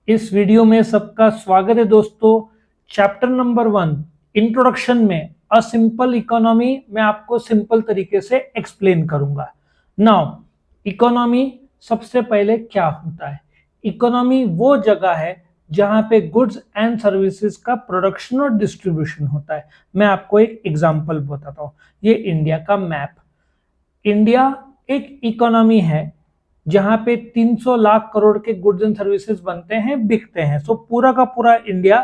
इस वीडियो में सबका स्वागत है दोस्तों। चैप्टर नंबर 1 इंट्रोडक्शन में अ सिंपल इकोनॉमी मैं आपको सिंपल तरीके से एक्सप्लेन करूंगा। नाउ इकोनॉमी सबसे पहले क्या होता है? इकोनॉमी वो जगह है जहां पे गुड्स एंड सर्विसेज का प्रोडक्शन और डिस्ट्रीब्यूशन होता है। मैं आपको एक एग्जांपल बताता हूं। ये इंडिया का मैप। इंडिया एक इकोनॉमी है जहां पे 300 लाख करोड़ के गुड्स एंड सर्विसेज बनते हैं, बिकते हैं। सो पूरा का पूरा India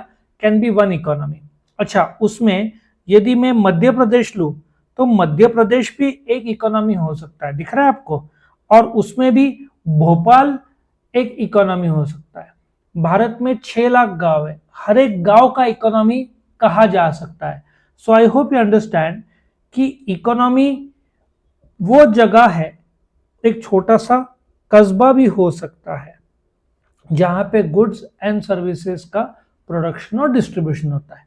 can be one economy. अच्छा, उसमें यदि मैं मध्य प्रदेश लूं तो मध्य प्रदेश भी एक इकोनॉमी हो सकता है, दिख रहा है आपको। और उसमें भी भोपाल एक इकोनॉमी हो सकता है। भारत में 6 लाख गांव है, हर एक गांव का इकोनॉमी कहा जा सकता है। सो आई होप यू अंडरस्टैंड कि इकोनॉमी वो जगह है, एक छोटा सा कस्बा भी हो सकता है जहां पे गुड्स एंड सर्विसेज का प्रोडक्शन और डिस्ट्रीब्यूशन होता है।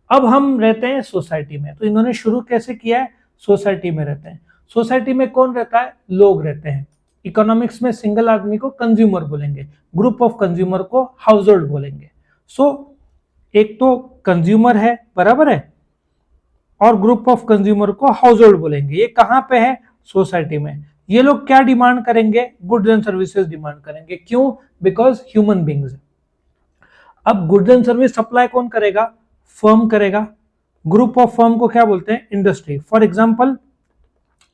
अब हम रहते हैं सोसाइटी में, तो इन्होंने शुरू कैसे किया है? सोसाइटी में रहते हैं। सोसाइटी में कौन रहता है? लोग रहते हैं। इकोनॉमिक्स में सिंगल आदमी को कंज्यूमर बोलेंगे, ग्रुप ऑफ कंज्यूमर को हाउस होल्ड बोलेंगे। सो एक तो कंज्यूमर है, बराबर है, और ग्रुप ऑफ कंज्यूमर को हाउस होल्ड बोलेंगे। ये कहां पे है? सोसाइटी में। ये लोग क्या डिमांड करेंगे? गुड्स एंड सर्विसेज डिमांड करेंगे। क्यों? Because human beings. अब गुड्स एंड सर्विस सप्लाई कौन करेगा? फर्म करेगा। ग्रुप ऑफ फर्म को क्या बोलते हैं? इंडस्ट्री। फॉर एग्जांपल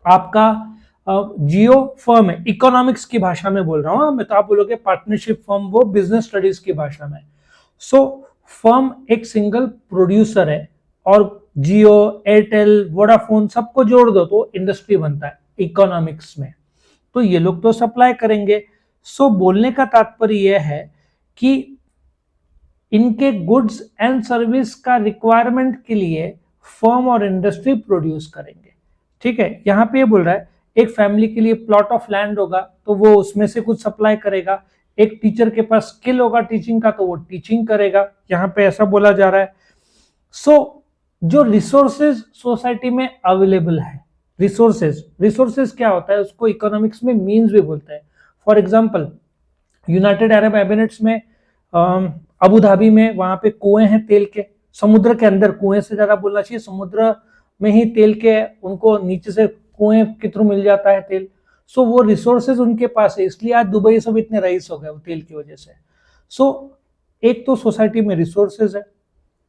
आपका जियो फर्म है, इकोनॉमिक्स की भाषा में बोल रहा हूं मैं, तो आप बोलोगे पार्टनरशिप फर्म, वो बिजनेस स्टडीज की भाषा में। सो फर्म एक सिंगल प्रोड्यूसर है, और जियो, एयरटेल, वोडाफोन सबको जोड़ दो तो इंडस्ट्री बनता है इकोनॉमिक्स में। तो ये लोग तो सप्लाई करेंगे। सो बोलने का तात्पर्य यह है कि इनके गुड्स एंड सर्विस का रिक्वायरमेंट के लिए फर्म और इंडस्ट्री प्रोड्यूस करेंगे। ठीक है, यहां पे ये बोल रहा है एक फैमिली के लिए प्लॉट ऑफ लैंड होगा तो वो उसमें से कुछ सप्लाई करेगा। एक टीचर के पास स्किल होगा टीचिंग का तो वो टीचिंग करेगा, यहां पे ऐसा बोला जा रहा है। सो जो रिसोर्सेज सोसाइटी में अवेलेबल है, रिसोर्सेज क्या होता है? उसको इकोनॉमिक्स में मीन्स भी बोलते हैं। For example United Arab Emirates में, अबू धाबी में, वहां पे कुएं हैं तेल के, समुद्र के अंदर। कुएं से ज्यादा बोलना चाहिए, समुद्र में ही तेल के, उनको नीचे से कुएं के थ्रू मिल जाता है तेल। सो वो रिसोर्सेज उनके पास है, इसलिए आज दुबई सब इतने रईस हो गए वो तेल की वजह से। सो एक तो सोसाइटी में रिसोर्सेज है,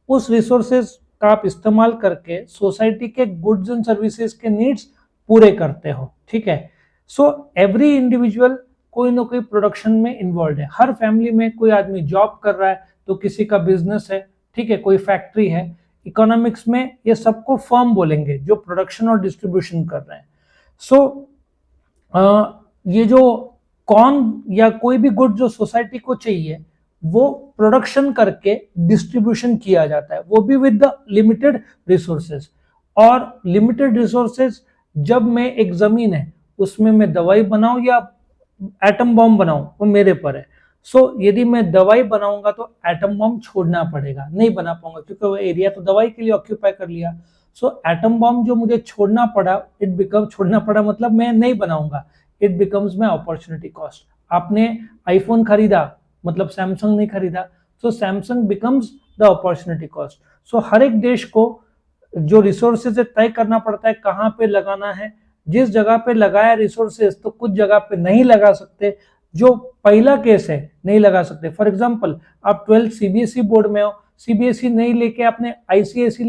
उस रिसोर्सेज का आप इस्तेमाल करके सोसाइटी के गुड्स एंड सर्विसेज के नीड्स पूरे करते हो। ठीक है, सो एवरी इंडिविजुअल कोई ना कोई प्रोडक्शन में इन्वॉल्व है। हर फैमिली में कोई आदमी जॉब कर रहा है, तो किसी का बिजनेस है, ठीक है, कोई फैक्ट्री है। इकोनॉमिक्स में ये सबको फर्म बोलेंगे जो प्रोडक्शन और डिस्ट्रीब्यूशन कर रहे हैं। सो ये जो कौन या कोई भी गुड जो सोसाइटी को चाहिए वो प्रोडक्शन करके डिस्ट्रीब्यूशन किया जाता है, वो भी विद द लिमिटेड रिसोर्सेज। और लिमिटेड रिसोर्सेज, जब मैं एक जमीन है उसमें मैं दवाई बनाऊं या एटम बॉम्ब बनाऊं, वो मेरे पर है। सो यदि मैं दवाई बनाऊंगा तो एटम बॉम्ब छोड़ना पड़ेगा, नहीं बना पाऊंगा क्योंकि वो एरिया तो दवाई के लिए ऑक्यूपाई कर लिया। सो एटम बॉम्ब जो मुझे छोड़ना पड़ा, छोड़ना पड़ा मतलब मैं नहीं बनाऊंगा, it becomes my opportunity cost. आपने आईफोन खरीदा मतलब सैमसंग नहीं खरीदा, so Samsung becomes the opportunity cost. So हर एक देश को जो रिसोर्सेज तय करना पड़ता है कहाँ पे लगाना है। जिस जगह पे लगाया रिसोर्सेज तो कुछ जगह पे नहीं लगा सकते, जो पहला केस है नहीं लगा सकते। फॉर एग्जांपल आप 12 सीबीएसई बोर्ड में हो, सीबीएसई नहीं लेके आपने आईसीएसई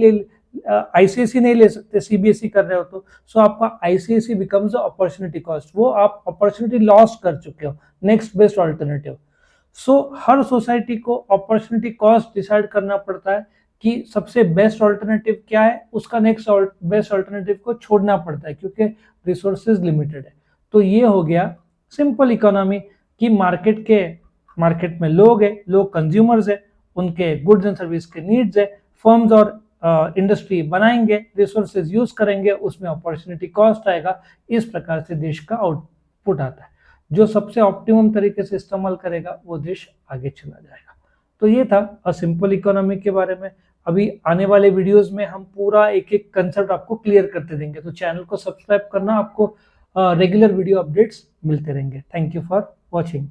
नहीं ले सकते, सीबीएसई कर रहे हो तो सो आपका आईसीएसई बिकम्स अपॉर्चुनिटी कॉस्ट, वो आप अपॉर्चुनिटी लॉस कर चुके हो, नेक्स्ट बेस्ट ऑल्टरनेटिव। सो हर सोसाइटी को अपॉर्चुनिटी कॉस्ट डिसाइड करना पड़ता है कि सबसे बेस्ट ऑल्टरनेटिव क्या है, उसका नेक्स्ट बेस्ट ऑल्टरनेटिव को छोड़ना पड़ता है क्योंकि रिसोर्सेज लिमिटेड है। तो ये हो गया सिंपल इकोनॉमी कि मार्केट में लोग है, लोग कंज्यूमर्स है, उनके गुड्स एंड सर्विस के नीड्स है, फर्म्स और इंडस्ट्री बनाएंगे, रिसोर्सेज यूज करेंगे, उसमें अपॉर्चुनिटी कॉस्ट आएगा। इस प्रकार से देश का आउटपुट आता है। जो सबसे ऑप्टिमम तरीके से इस्तेमाल करेगा वो देश आगे चला जाएगा। तो ये था अ सिंपल इकोनॉमी के बारे में। अभी आने वाले वीडियोस में हम पूरा एक एक कंसेप्ट आपको क्लियर करते देंगे, तो चैनल को सब्सक्राइब करना, आपको रेगुलर वीडियो अपडेट्स मिलते रहेंगे। Thank you for watching.